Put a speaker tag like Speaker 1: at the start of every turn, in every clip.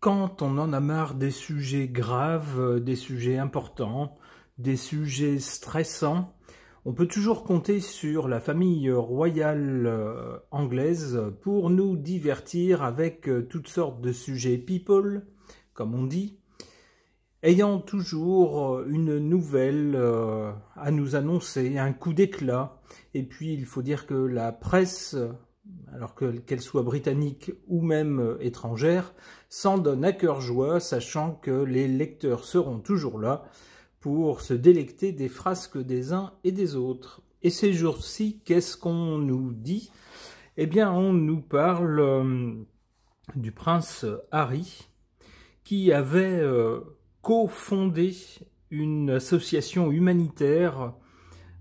Speaker 1: Quand on en a marre des sujets graves, des sujets importants, des sujets stressants, on peut toujours compter sur la famille royale anglaise pour nous divertir avec toutes sortes de sujets people, comme on dit, ayant toujours une nouvelle à nous annoncer, un coup d'éclat. Et puis il faut dire que la presse, alors qu'elle soit britannique ou même étrangère, s'en donne à cœur joie, sachant que les lecteurs seront toujours là pour se délecter des frasques des uns et des autres. Et ces jours-ci, qu'est-ce qu'on nous dit? Eh bien, on nous parle du prince Harry, qui avait cofondé une association humanitaire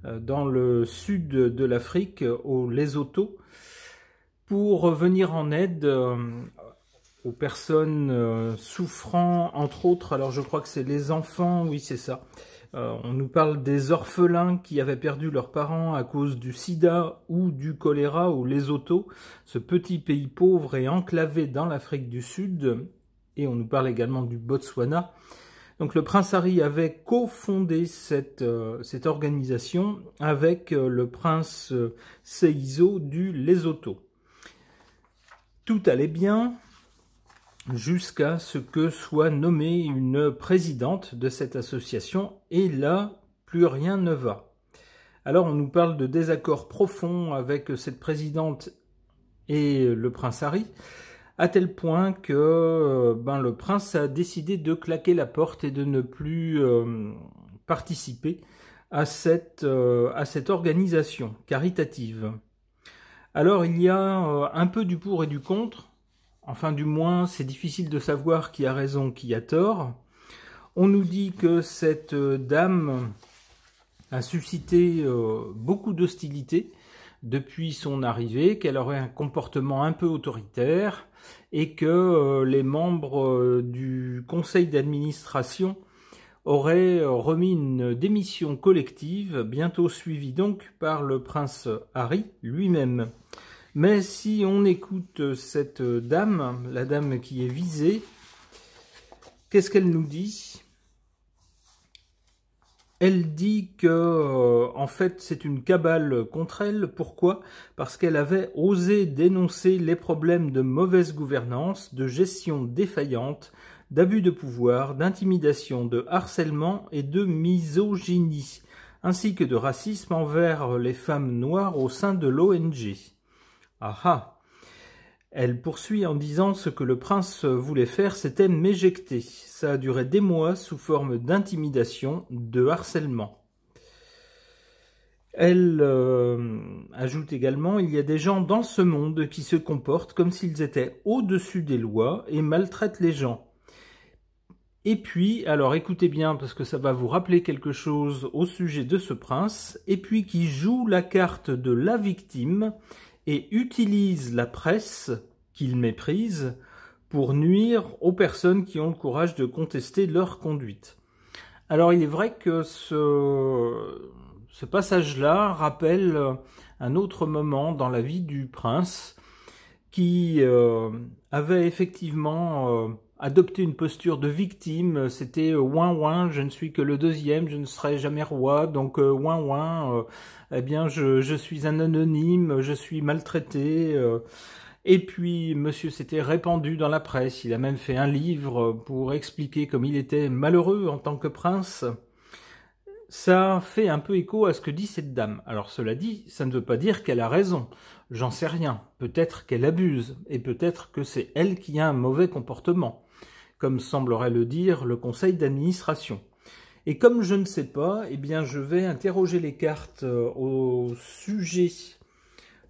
Speaker 1: dans le sud de l'Afrique, au Lesotho, pour venir en aide aux personnes souffrant, entre autres, alors je crois que c'est les enfants, oui c'est ça, on nous parle des orphelins qui avaient perdu leurs parents à cause du sida ou du choléra au Lesotho, ce petit pays pauvre et enclavé dans l'Afrique du Sud, et on nous parle également du Botswana. Donc le prince Harry avait cofondé cette organisation avec le prince Seizo du Lesotho. Tout allait bien jusqu'à ce que soit nommée une présidente de cette association, et là, plus rien ne va. Alors on nous parle de désaccords profonds avec cette présidente et le prince Harry, à tel point que le prince a décidé de claquer la porte et de ne plus participer à cette organisation caritative. Alors il y a un peu du pour et du contre, enfin du moins c'est difficile de savoir qui a raison, qui a tort. On nous dit que cette dame a suscité beaucoup d'hostilité depuis son arrivée, qu'elle aurait un comportement un peu autoritaire et que les membres du conseil d'administration auraient remis une démission collective, bientôt suivie donc par le prince Harry lui-même. Mais si on écoute cette dame, la dame qui est visée, qu'est-ce qu'elle nous dit ? Elle dit que, en fait, c'est une cabale contre elle. Pourquoi? Parce qu'elle avait osé dénoncer les problèmes de mauvaise gouvernance, de gestion défaillante, d'abus de pouvoir, d'intimidation, de harcèlement et de misogynie, ainsi que de racisme envers les femmes noires au sein de l'ONG. Ah ah! Elle poursuit en disant ce que le prince voulait faire, c'était m'éjecter. Ça a duré des mois sous forme d'intimidation, de harcèlement. Elle ajoute également, il y a des gens dans ce monde qui se comportent comme s'ils étaient au-dessus des lois et maltraitent les gens. Et puis, alors écoutez bien parce que ça va vous rappeler quelque chose au sujet de ce prince, et puis qui joue la carte de la victime et utilise la presse qu'il méprise pour nuire aux personnes qui ont le courage de contester leur conduite. Alors il est vrai que ce passage-là rappelle un autre moment dans la vie du prince qui avait effectivement adopté une posture de victime. C'était ouin ouin, je ne suis que le deuxième, je ne serai jamais roi, donc ouin ouin, eh bien je suis un anonyme, je suis maltraité. Et puis monsieur s'était répandu dans la presse, il a même fait un livre pour expliquer comme il était malheureux en tant que prince. Ça fait un peu écho à ce que dit cette dame. Alors cela dit, ça ne veut pas dire qu'elle a raison. J'en sais rien. Peut-être qu'elle abuse, et peut-être que c'est elle qui a un mauvais comportement, comme semblerait le dire le conseil d'administration. Et comme je ne sais pas, eh bien je vais interroger les cartes au sujet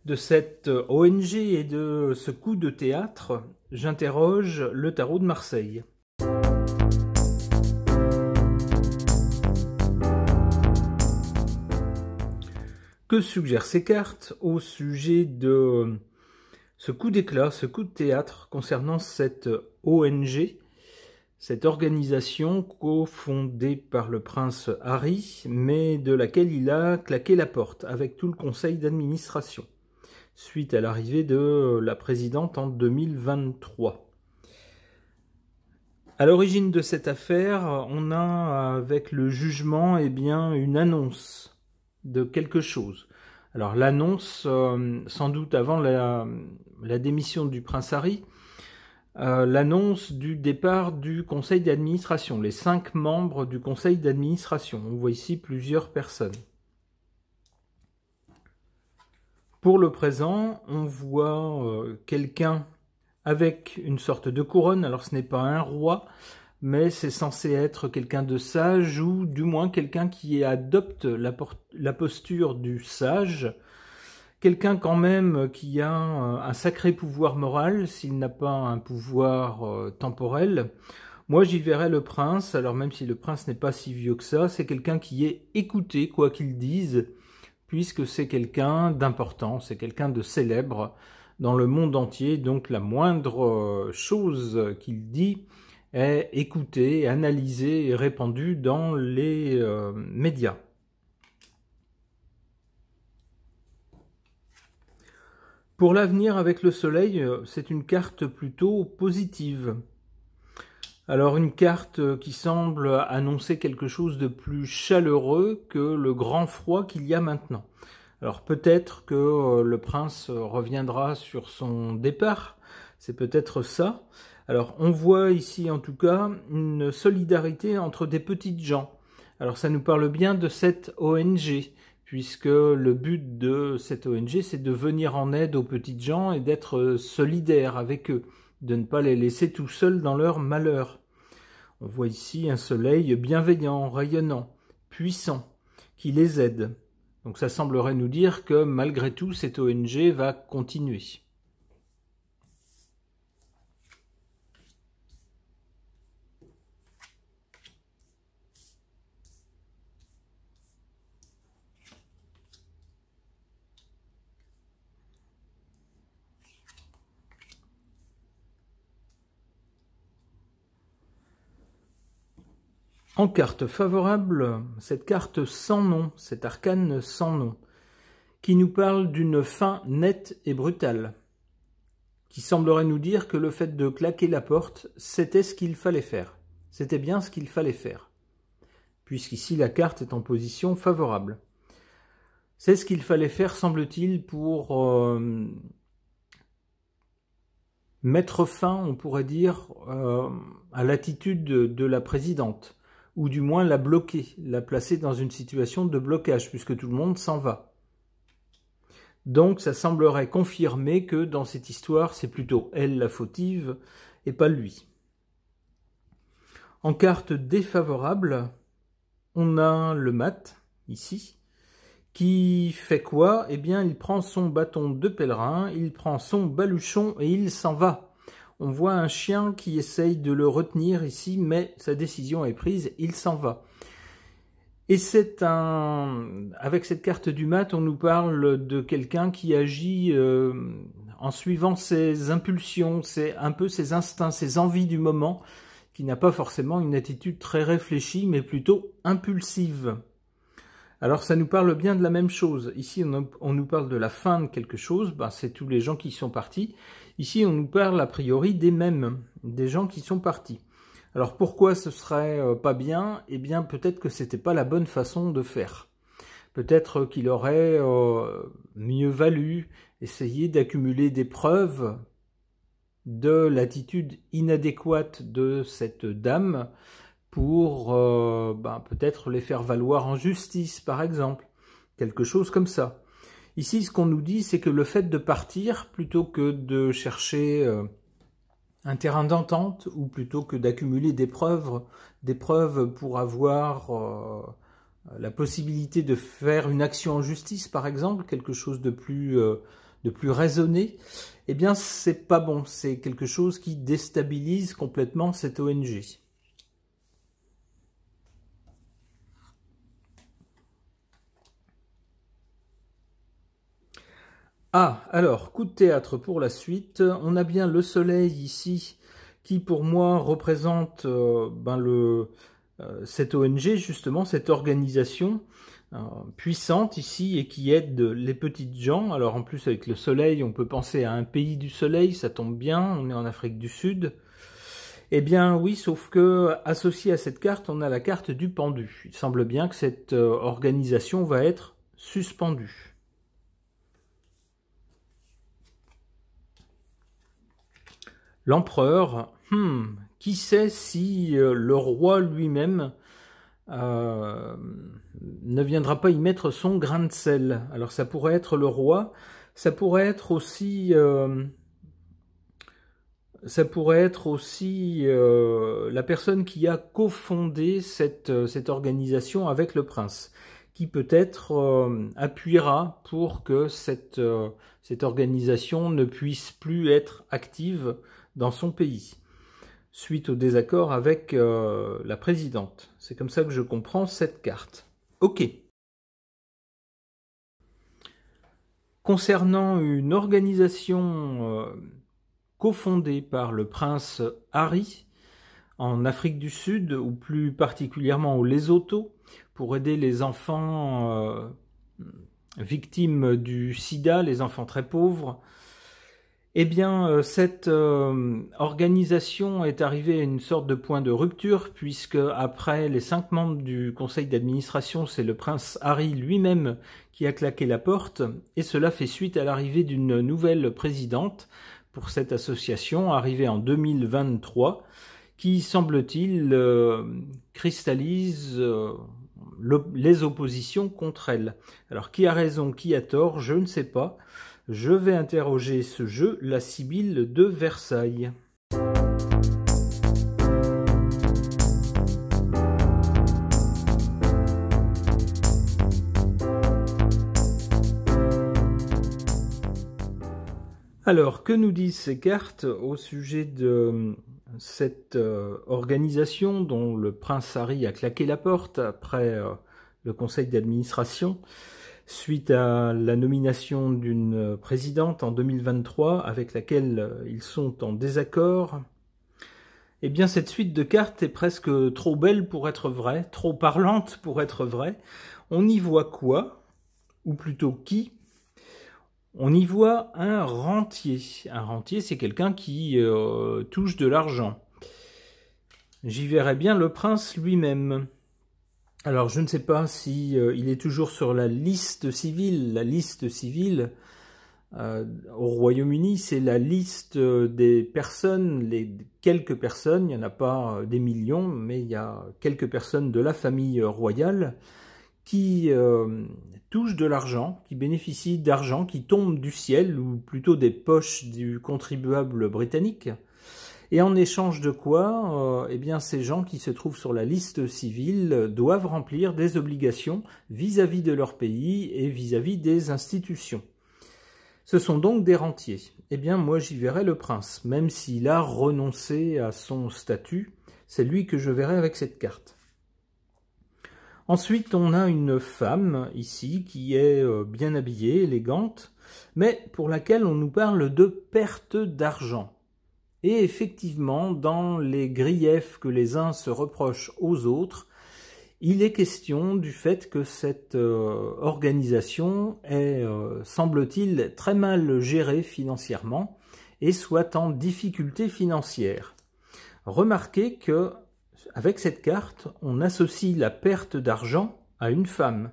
Speaker 1: de cette ONG et de ce coup de théâtre. J'interroge le tarot de Marseille. Que suggèrent ces cartes au sujet de ce coup d'éclat, ce coup de théâtre concernant cette ONG, cette organisation cofondée par le prince Harry, mais de laquelle il a claqué la porte avec tout le conseil d'administration, suite à l'arrivée de la présidente en 2023. À l'origine de cette affaire, on a avec le jugement une annonce de quelque chose. Alors l'annonce, sans doute avant la démission du prince Harry, l'annonce du départ du conseil d'administration, les 5 membres du conseil d'administration. On voit ici plusieurs personnes. Pour le présent, on voit quelqu'un avec une sorte de couronne. Alors ce n'est pas un roi, mais c'est censé être quelqu'un de sage, ou du moins quelqu'un qui adopte la posture du sage, quelqu'un quand même qui a un sacré pouvoir moral, s'il n'a pas un pouvoir temporel. Moi j'y verrais le prince, alors même si le prince n'est pas si vieux que ça, c'est quelqu'un qui est écouté, quoi qu'il dise, puisque c'est quelqu'un d'important, c'est quelqu'un de célèbre dans le monde entier, donc la moindre chose qu'il dit est écoutée, analysée et répandue dans les médias. Pour l'avenir avec le soleil, c'est une carte plutôt positive. Alors une carte qui semble annoncer quelque chose de plus chaleureux que le grand froid qu'il y a maintenant. Alors peut-être que le prince reviendra sur son départ, c'est peut-être ça. Alors on voit ici en tout cas une solidarité entre des petites gens. Alors ça nous parle bien de cette ONG, puisque le but de cette ONG c'est de venir en aide aux petites gens et d'être solidaire avec eux, de ne pas les laisser tout seuls dans leur malheur. On voit ici un soleil bienveillant, rayonnant, puissant, qui les aide. Donc ça semblerait nous dire que malgré tout, cette ONG va continuer. En carte favorable, cette carte sans nom, cet arcane sans nom, qui nous parle d'une fin nette et brutale, qui semblerait nous dire que le fait de claquer la porte, c'était ce qu'il fallait faire. C'était bien ce qu'il fallait faire, puisqu'ici la carte est en position favorable. C'est ce qu'il fallait faire, semble-t-il, pour mettre fin, on pourrait dire, à l'attitude de la présidente, ou du moins la bloquer, la placer dans une situation de blocage, puisque tout le monde s'en va. Donc ça semblerait confirmer que dans cette histoire, c'est plutôt elle la fautive, et pas lui. En carte défavorable, on a le mat, ici, qui fait quoi? Eh bien, il prend son bâton de pèlerin, il prend son baluchon et il s'en va. On voit un chien qui essaye de le retenir ici, mais sa décision est prise, il s'en va. Et avec cette carte du mat, on nous parle de quelqu'un qui agit en suivant ses impulsions, un peu ses instincts, ses envies du moment, qui n'a pas forcément une attitude très réfléchie, mais plutôt impulsive. Alors ça nous parle bien de la même chose. Ici on nous parle de la fin de quelque chose, c'est tous les gens qui sont partis. Ici on nous parle a priori des mêmes, des gens qui sont partis. Alors pourquoi ce serait pas bien? Eh bien peut-être que c'était pas la bonne façon de faire. Peut-être qu'il aurait mieux valu essayer d'accumuler des preuves de l'attitude inadéquate de cette dame, pour peut-être les faire valoir en justice, par exemple. Quelque chose comme ça. Ici, ce qu'on nous dit, c'est que le fait de partir, plutôt que de chercher un terrain d'entente, ou plutôt que d'accumuler des preuves pour avoir la possibilité de faire une action en justice, par exemple, quelque chose de plus raisonné, eh bien, c'est pas bon. C'est quelque chose qui déstabilise complètement cette ONG. Ah, alors, coup de théâtre pour la suite. On a bien le soleil ici, qui pour moi représente cette ONG, justement, cette organisation puissante ici et qui aide les petites gens. Alors en plus avec le soleil, on peut penser à un pays du soleil, ça tombe bien, on est en Afrique du Sud. Eh bien oui, sauf que associé à cette carte, on a la carte du pendu. Il semble bien que cette organisation va être suspendue. L'empereur, qui sait si le roi lui-même ne viendra pas y mettre son grain de sel. Alors ça pourrait être le roi, ça pourrait être aussi la personne qui a cofondé cette organisation avec le prince, qui peut-être appuiera pour que cette organisation ne puisse plus être active dans son pays, suite au désaccord avec la présidente. C'est comme ça que je comprends cette carte. Ok. Concernant une organisation cofondée par le prince Harry en Afrique du Sud, ou plus particulièrement au Lesotho, pour aider les enfants victimes du sida, les enfants très pauvres, eh bien, cette organisation est arrivée à une sorte de point de rupture, puisque après les 5 membres du conseil d'administration, c'est le prince Harry lui-même qui a claqué la porte, et cela fait suite à l'arrivée d'une nouvelle présidente pour cette association, arrivée en 2023, qui, semble-t-il, cristallise les oppositions contre elle. Alors, qui a raison, qui a tort, je ne sais pas. Je vais interroger ce jeu, la Sibylle de Versailles. Alors, que nous disent ces cartes au sujet de cette organisation dont le prince Harry a claqué la porte après le conseil d'administration, suite à la nomination d'une présidente en 2023 avec laquelle ils sont en désaccord? Eh bien, cette suite de cartes est presque trop belle pour être vraie, trop parlante pour être vraie. On y voit quoi? Ou plutôt qui? On y voit un rentier. Un rentier, c'est quelqu'un qui touche de l'argent. J'y verrais bien le prince lui-même. Alors, je ne sais pas si il est toujours sur la liste civile. La liste civile au Royaume-Uni, c'est la liste des personnes, les quelques personnes, il n'y en a pas des millions, mais il y a quelques personnes de la famille royale qui touchent de l'argent, qui bénéficient d'argent, qui tombe du ciel, ou plutôt des poches du contribuable britannique. Et en échange de quoi, eh bien, ces gens qui se trouvent sur la liste civile doivent remplir des obligations vis-à-vis de leur pays et vis-à-vis des institutions. Ce sont donc des rentiers. Eh bien, moi, j'y verrai le prince. Même s'il a renoncé à son statut, c'est lui que je verrai avec cette carte. Ensuite, on a une femme, ici, qui est bien habillée, élégante, mais pour laquelle on nous parle de perte d'argent. Et effectivement, dans les griefs que les uns se reprochent aux autres, il est question du fait que cette organisation est, semble-t-il, très mal gérée financièrement et soit en difficulté financière. Remarquez que, avec cette carte, on associe la perte d'argent à une femme.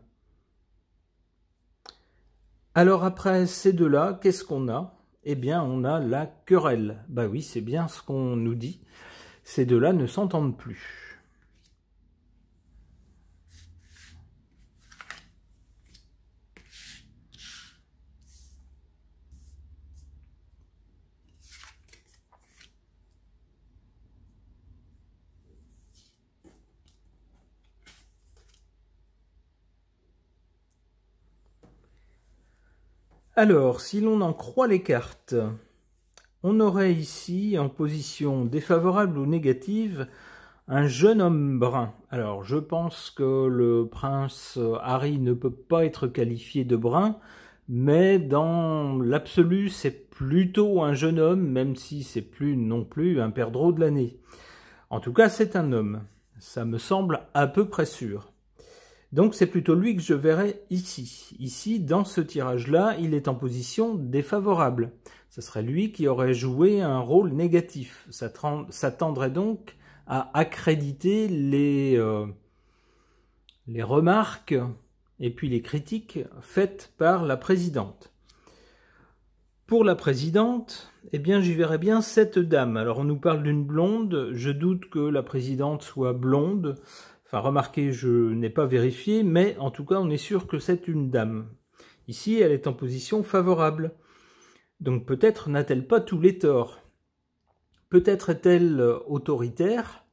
Speaker 1: Alors après ces deux-là, qu'est-ce qu'on a? Eh bien, on a la querelle. Bah oui, c'est bien ce qu'on nous dit. Ces deux-là ne s'entendent plus. Alors, si l'on en croit les cartes, on aurait ici, en position défavorable ou négative, un jeune homme brun. Alors, je pense que le prince Harry ne peut pas être qualifié de brun, mais dans l'absolu, c'est plutôt un jeune homme, même si c'est plus non plus un perdreau de l'année. En tout cas, c'est un homme. Ça me semble à peu près sûr. Donc c'est plutôt lui que je verrai ici. Ici, dans ce tirage-là, il est en position défavorable. Ce serait lui qui aurait joué un rôle négatif. Ça tendrait donc à accréditer les remarques et puis les critiques faites par la présidente. Pour la présidente, eh bien, j'y verrais bien cette dame. Alors, on nous parle d'une blonde. Je doute que la présidente soit blonde. Enfin, remarquez, je n'ai pas vérifié, mais en tout cas, on est sûr que c'est une dame. Ici, elle est en position favorable. Donc, peut-être n'a-t-elle pas tous les torts. Peut-être est-elle autoritaire,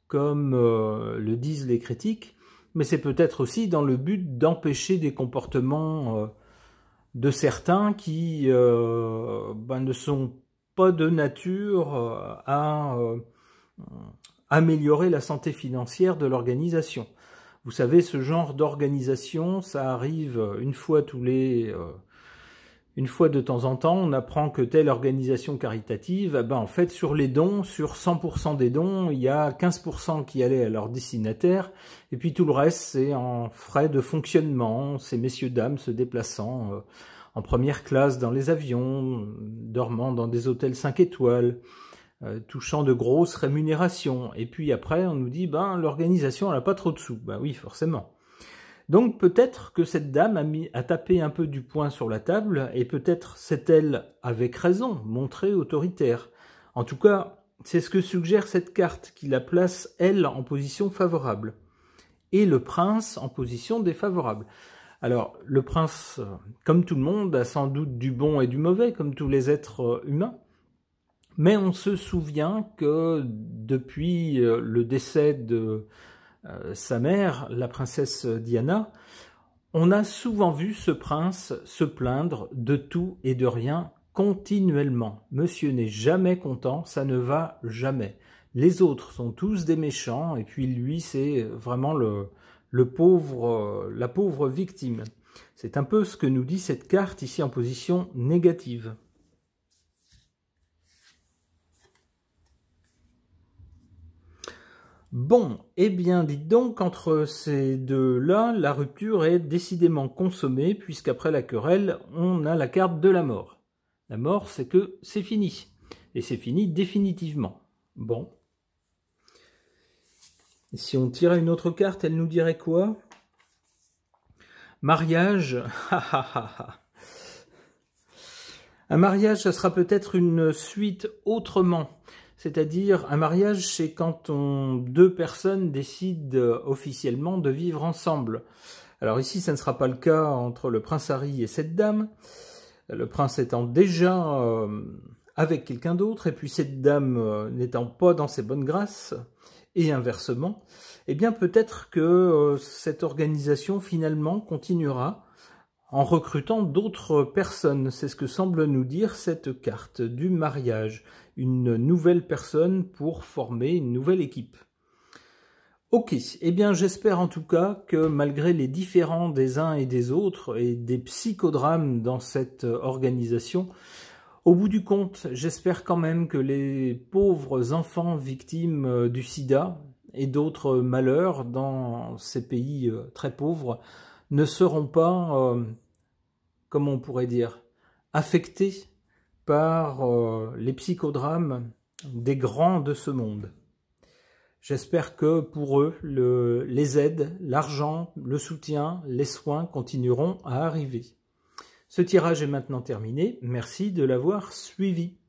Speaker 1: comme le disent les critiques, mais c'est peut-être aussi dans le but d'empêcher des comportements de certains qui ne sont pas de nature à améliorer la santé financière de l'organisation. Vous savez, ce genre d'organisation, ça arrive une fois de temps en temps, on apprend que telle organisation caritative, en fait, sur les dons, sur 100% des dons, il y a 15% qui allaient à leurs destinataires, et puis tout le reste, c'est en frais de fonctionnement, ces messieurs-dames se déplaçant en première classe dans les avions, dormant dans des hôtels 5 étoiles, touchant de grosses rémunérations. Et puis après, on nous dit, l'organisation, elle n'a pas trop de sous. Oui, forcément. Donc peut-être que cette dame a tapé un peu du poing sur la table, et peut-être s'est-elle, avec raison, montrée autoritaire. En tout cas, c'est ce que suggère cette carte, qui la place, elle, en position favorable, et le prince en position défavorable. Alors, le prince, comme tout le monde, a sans doute du bon et du mauvais, comme tous les êtres humains, mais on se souvient que depuis le décès de sa mère, la princesse Diana, on a souvent vu ce prince se plaindre de tout et de rien continuellement. Monsieur n'est jamais content, ça ne va jamais. Les autres sont tous des méchants, et puis lui, c'est vraiment la pauvre victime. C'est un peu ce que nous dit cette carte ici en position négative. Bon, eh bien, dites donc, entre ces deux-là, la rupture est décidément consommée, puisqu'après la querelle, on a la carte de la mort. La mort, c'est que c'est fini. Et c'est fini définitivement. Bon. Et si on tirait une autre carte, elle nous dirait quoi? Mariage. Un mariage, ça sera peut-être une suite autrement. C'est-à-dire, un mariage, c'est quand deux personnes décident officiellement de vivre ensemble. Alors ici, ça ne sera pas le cas entre le prince Harry et cette dame. Le prince étant déjà avec quelqu'un d'autre, et puis cette dame n'étant pas dans ses bonnes grâces, et inversement, eh bien peut-être que cette organisation finalement continuera en recrutant d'autres personnes. C'est ce que semble nous dire cette carte du mariage. Une nouvelle personne pour former une nouvelle équipe. Ok, eh bien j'espère en tout cas que malgré les différends des uns et des autres et des psychodrames dans cette organisation, au bout du compte, j'espère quand même que les pauvres enfants victimes du sida et d'autres malheurs dans ces pays très pauvres ne seront pas, comment on pourrait dire, affectés par les psychodrames des grands de ce monde. J'espère que pour eux, les aides, l'argent, le soutien, les soins continueront à arriver. Ce tirage est maintenant terminé. Merci de l'avoir suivi.